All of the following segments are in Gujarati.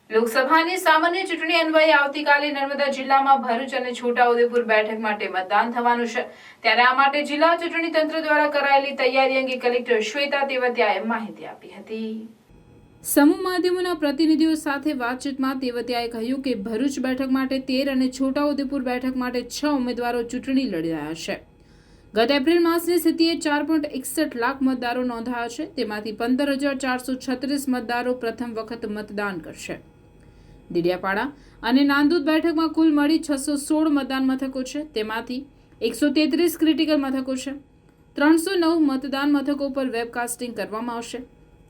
લોકસભાની સામાન્ય ચૂંટણી અન્વયે આવતીકાલે નર્મદા જિલ્લામાં ભરૂચ અને છોટાઉદેપુર બેઠક માટે મતદાન થવાનું છે। ત્યારે આ માટે જિલ્લા ચૂંટણી તંત્ર દ્વારા કરાયેલી તૈયારી અંગે કલેક્ટર શ્વેતા તેવતિયાએ માહિતી આપી હતી। સમૂહ માધ્યમોના પ્રતિનિધિઓ સાથે વાતચીતમાં તેવતિયાએ કહ્યું કે ભરૂચ બેઠક માટે 13 અને છોટાઉદેપુર બેઠક માટે 6 ઉમેદવારો ચૂંટણી લડી રહ્યા છે। ગત એપ્રિલ માસની સ્થિતિએ 4.61 લાખ મતદારો નોંધાયા છે। તેમાંથી 15,436 મતદારો પ્રથમ વખત મતદાન કરશે। દેડિયાપાડા અને નાંદોદ બેઠકમાં કુલ મળી 616 મતદાન મથકો છે। તેમાંથી 133 ક્રિટિકલ મથકો છે। 309 મતદાન મથકો પર વેબકાસ્ટિંગ કરવામાં આવશે।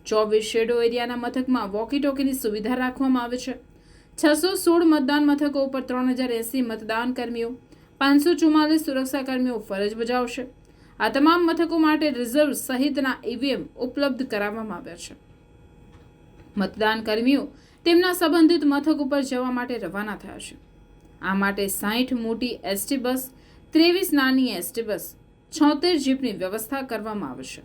24 શેડો એરિયાના મથકમાં વોકી ટોકીની સુવિધા રાખવામાં આવે છે। 616 મતદાન મથકો ઉપર 3080 મતદાન કર્મીઓ, 544 સુરક્ષા કર્મીઓ ફરજ બજાવશે। આ તમામ મથકો માટે રિઝર્વ સહિતના ઈવીએમ ઉપલબ્ધ કરાવવામાં આવ્યા છે। મતદાન કર્મીઓ તેમના સંબંધિત મથક ઉપર જવા માટે રવાના થયા છે। આ માટે 60 મોટી એસટી બસ, 23 નાની એસટી બસ, 76 જીપની વ્યવસ્થા કરવામાં આવશે।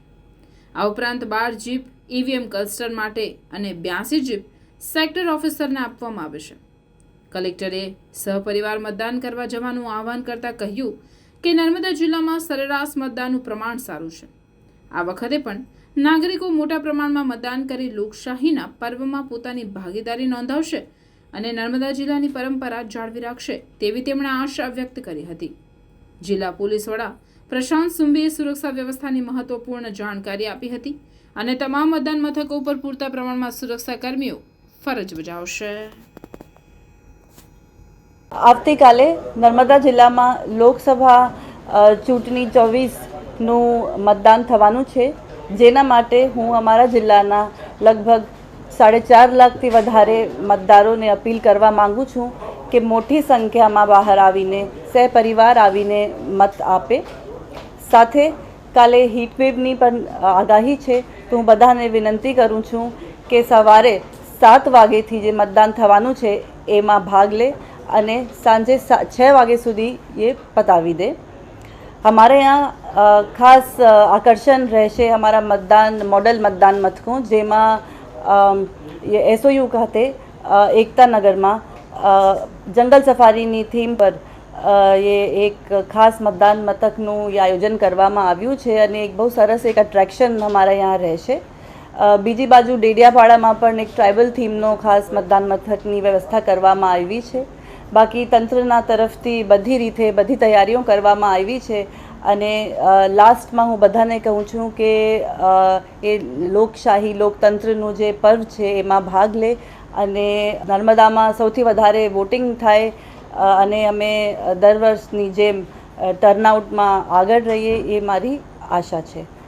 આ ઉપરાંત 12 જીપ ઈવીએમ ક્લસ્ટર માટે અને 82 જીપ સેક્ટર ઓફિસરને આપવામાં આવે છે। કલેક્ટરે સહપરિવાર મતદાન કરવા જવાનું આહવાન કરતા કહ્યું કે નર્મદા જિલ્લામાં સરેરાશ મતદાનનું પ્રમાણ સારું છે। આ વખતે પણ નાગરિકો મોટા પ્રમાણમાં મતદાન કરી લોકશાહીના પર્વમાં પોતાની ભાગીદારી નોંધાવશે અને નર્મદા જિલ્લાની પરંપરા જાળવી રાખશે તેવી તેમણે આશા વ્યક્ત કરી હતી। જિલ્લા પોલીસ વડા પ્રશાંત સુંબીએ સુરક્ષા વ્યવસ્થાની મહત્વપૂર્ણ જાણકારી આપી હતી અને તમામ મતદાન મથકો પર પૂરતા પ્રમાણમાં સુરક્ષા કર્મીઓ ફરજ બજાવશે। આવતીકાલે નર્મદા જિલ્લામાં લોકસભા ચૂંટણી 24નું મતદાન થવાનું છે, જેના માટે હું અમારા જિલ્લાના લગભગ 4.5 લાખથી વધારે મતદારોને અપીલ કરવા માંગુ છું કે મોટી સંખ્યામાં બહાર આવીને સહપરિવાર આવીને મત આપે। સાથે કાલે હીટવેવની પણ આગાહી છે, તો હું બધાને વિનંતી કરું છું કે સવારે 7 વાગ્યાથી જે મતદાન થવાનું છે એમાં ભાગ લે અને સાંજે 6 વાગ્યા સુધી એ પતાવી દે। हमारे यहाँ खास आकर्षण રહેશે हमारा मतदान मॉडल मतदान मथकों જેમાં ये एसओयू खाते एकता नगરમાં जंगल सफारीની થીમ પર ये એક ખાસ મતદાન મથકનું આયોજન કરવામાં આવ્યું છે અને એક બહુ સરસ એક એટ્રેક્શન અમારા यहाँ રહેશે। બીજી બાજુ ડેડિયાપાડામાં પણ એક ટ્રાઇબલ થીમનો ખાસ મતદાન મથકની વ્યવસ્થા કરવામાં આવી છે। બાકી તંત્રના તરફથી બધી રીતે બધી તૈયારીઓ કરવામાં આવી છે અને લાસ્ટમાં હું બધાને કહું છું કે એ લોકશાહી લોકતંત્રનું જે પર્વ છે એમાં ભાગ લે અને નર્મદામાં સૌથી વધારે વોટિંગ થાય અને અમે દર વર્ષની જેમ ટર્નઆઉટમાં આગળ રહીએ એ મારી આશા છે।